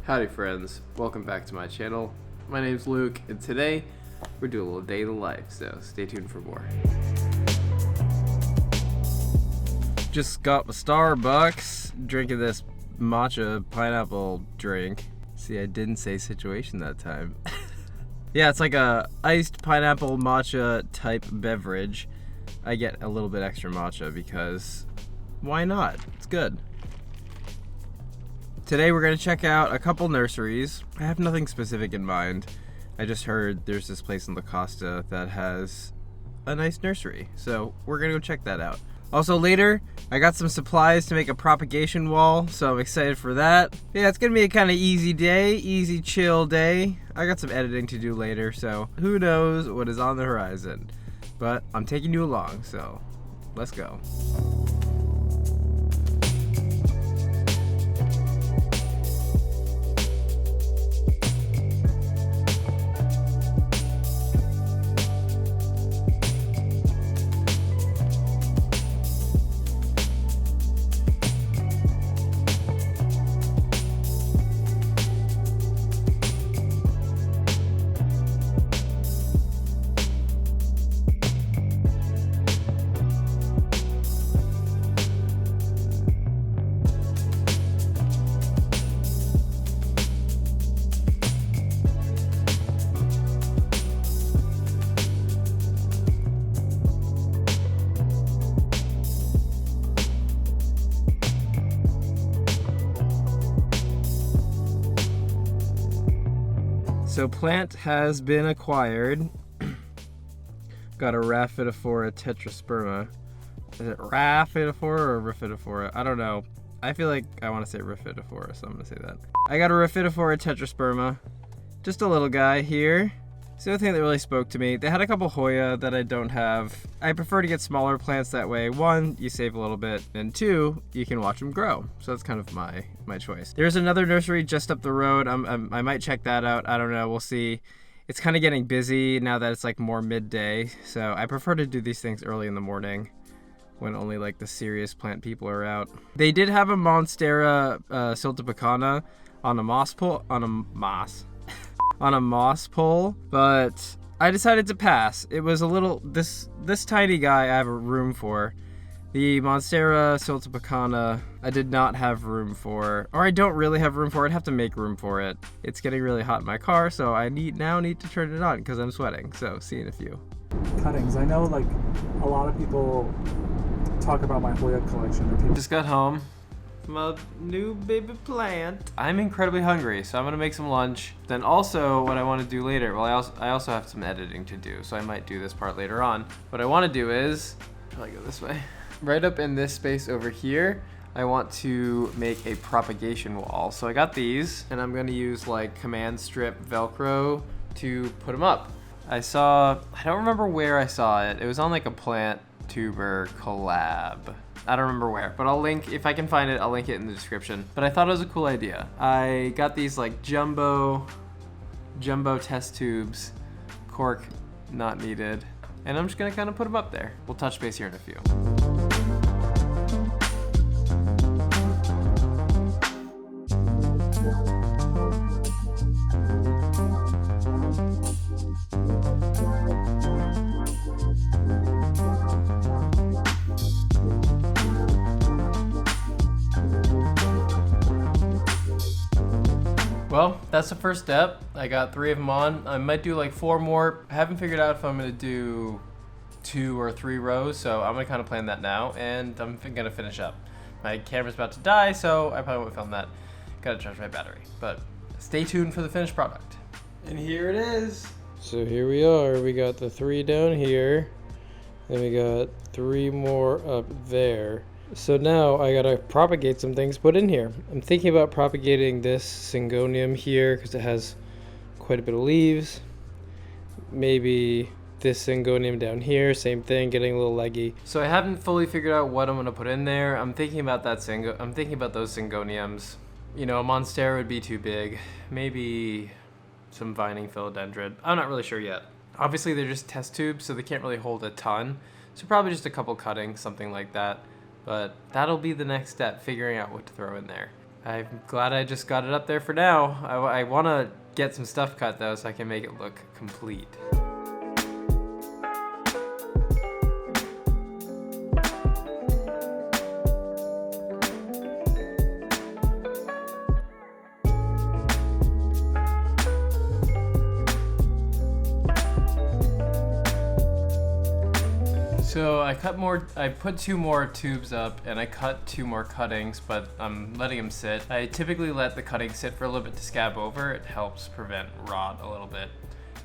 Howdy friends, welcome back to my channel. My name's Luke, and today we're doing a little day in the life, so stay tuned for more. Just got my Starbucks, drinking this matcha pineapple drink. See, I didn't say situation that time. Yeah, it's like a iced pineapple matcha type beverage. I get a little bit extra matcha because why not? It's good. Today we're going to check out a couple nurseries. I have nothing specific in mind. I just heard there's this place in the Costa that has a nice nursery. So we're going to go check that out. Also later, I got some supplies to make a propagation wall, so I'm excited for that. Yeah, it's going to be a kind of easy day, easy chill day. I got some editing to do later, so who knows what is on the horizon. But I'm taking you along, so let's go. So plant has been acquired. Got a Rhaphidophora tetrasperma. Is it Rhaphidophora or Rhaphidophora? I don't know. I feel like I want to say Rhaphidophora, so I'm going to say that. I got a Rhaphidophora tetrasperma. Just a little guy here. It's the only thing that really spoke to me. They had a couple Hoya that I don't have. I prefer to get smaller plants that way. One, you save a little bit, and two, you can watch them grow. So that's kind of my choice. There's another nursery just up the road. I might check that out. I don't know. We'll see. It's kind of getting busy now that it's like more midday. So I prefer to do these things early in the morning when only like the serious plant people are out. They did have a Monstera siltepecana on a moss pole, on a moss pole, but I decided to pass. It was a little, this tiny guy I have a room for. The Monstera siltepecana I did not have room for, or I don't really have room for. I'd have to make room for it. It's getting really hot in my car, so I now need to turn it on because I'm sweating. So see you in a few. Cuttings. I know like a lot of people talk about my Hoya collection. Or people Just got home. My new baby plant. I'm incredibly hungry, so I'm gonna make some lunch. Then also what I want to do later, well I also have some editing to do, so I might do this part later on. What I want to do is, how do I go this way? Right up in this space over here, I want to make a propagation wall. So I got these, and I'm gonna use like command strip Velcro to put them up. I don't remember where I saw it. It was on like a plant tuber collab. I don't remember where, but I'll link, if I can find it, I'll link it in the description. But I thought it was a cool idea. I got these like jumbo test tubes, cork not needed, and I'm just gonna kind of put them up there. We'll touch base here in a few. Well, that's the first step. I got 3 of them on. I might do like 4 more. I haven't figured out if I'm gonna do 2 or 3 rows, so I'm gonna kind of plan that now, and I'm gonna finish up. My camera's about to die, so I probably won't film that. Gotta charge my battery, but stay tuned for the finished product. And here it is. So here we are. We got the 3 down here, then we got 3 more up there. So now I gotta propagate some things put in here. I'm thinking about propagating this syngonium here because it has quite a bit of leaves. Maybe this syngonium down here, same thing, getting a little leggy. So I haven't fully figured out what I'm gonna put in there. I'm thinking about those syngoniums. You know, a Monstera would be too big. Maybe some vining philodendron. I'm not really sure yet. Obviously they're just test tubes, so they can't really hold a ton. So probably just a couple cuttings, something like that. But that'll be the next step, figuring out what to throw in there. I'm glad I just got it up there for now. I want to get some stuff cut though so I can make it look complete. So I put 2 more tubes up and I cut 2 more cuttings, but I'm letting them sit. I typically let the cutting sit for a little bit to scab over. It helps prevent rot a little bit.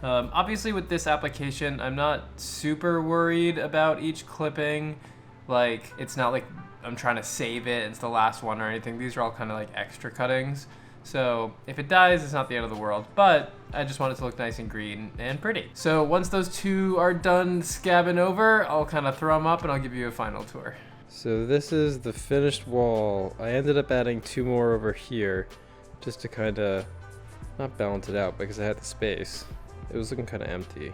Obviously with this application, I'm not super worried about each clipping. Like, it's not like I'm trying to save it, it's the last one or anything. These are all kind of like extra cuttings. So if it dies, it's not the end of the world, but I just want it to look nice and green and pretty. So once those 2 are done scabbing over, I'll kind of throw them up and I'll give you a final tour. So this is the finished wall. I ended up adding 2 more over here just to kind of not balance it out because I had the space. It was looking kind of empty.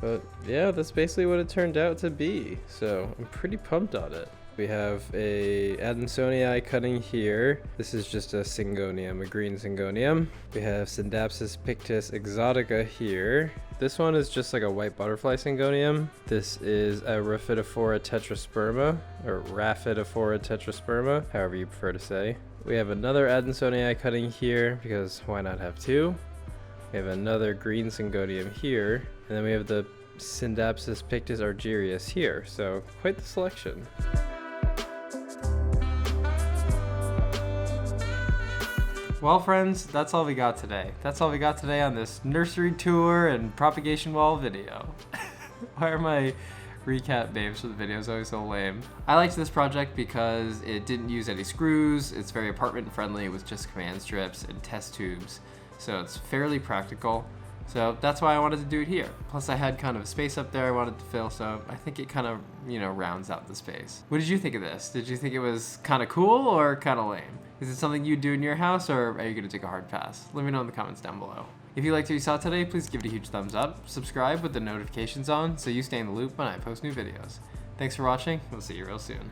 But yeah, that's basically what it turned out to be. So I'm pretty pumped on it. We have a Adansonii cutting here. This is just a syngonium, a green syngonium. We have Scindapsus pictus exotica here. This one is just like a white butterfly syngonium. This is a Rhaphidophora tetrasperma, or Rhaphidophora tetrasperma, however you prefer to say. We have another Adansonii cutting here, because why not have 2? We have another green syngonium here, and then we have the Scindapsus pictus argyrius here, so quite the selection. Well, friends, that's all we got today. That's all we got today on this nursery tour and propagation wall video. Why are my recap names for the videos always so lame? I liked this project because it didn't use any screws. It's very apartment friendly with just command strips and test tubes. So it's fairly practical. So that's why I wanted to do it here. Plus I had kind of a space up there I wanted to fill, so I think it kind of, rounds out the space. What did you think of this? Did you think it was kind of cool or kind of lame? Is it something you'd do in your house, or are you going to take a hard pass? Let me know in the comments down below. If you liked what you saw today, please give it a huge thumbs up, subscribe with the notifications on so you stay in the loop when I post new videos. Thanks for watching, we'll see you real soon.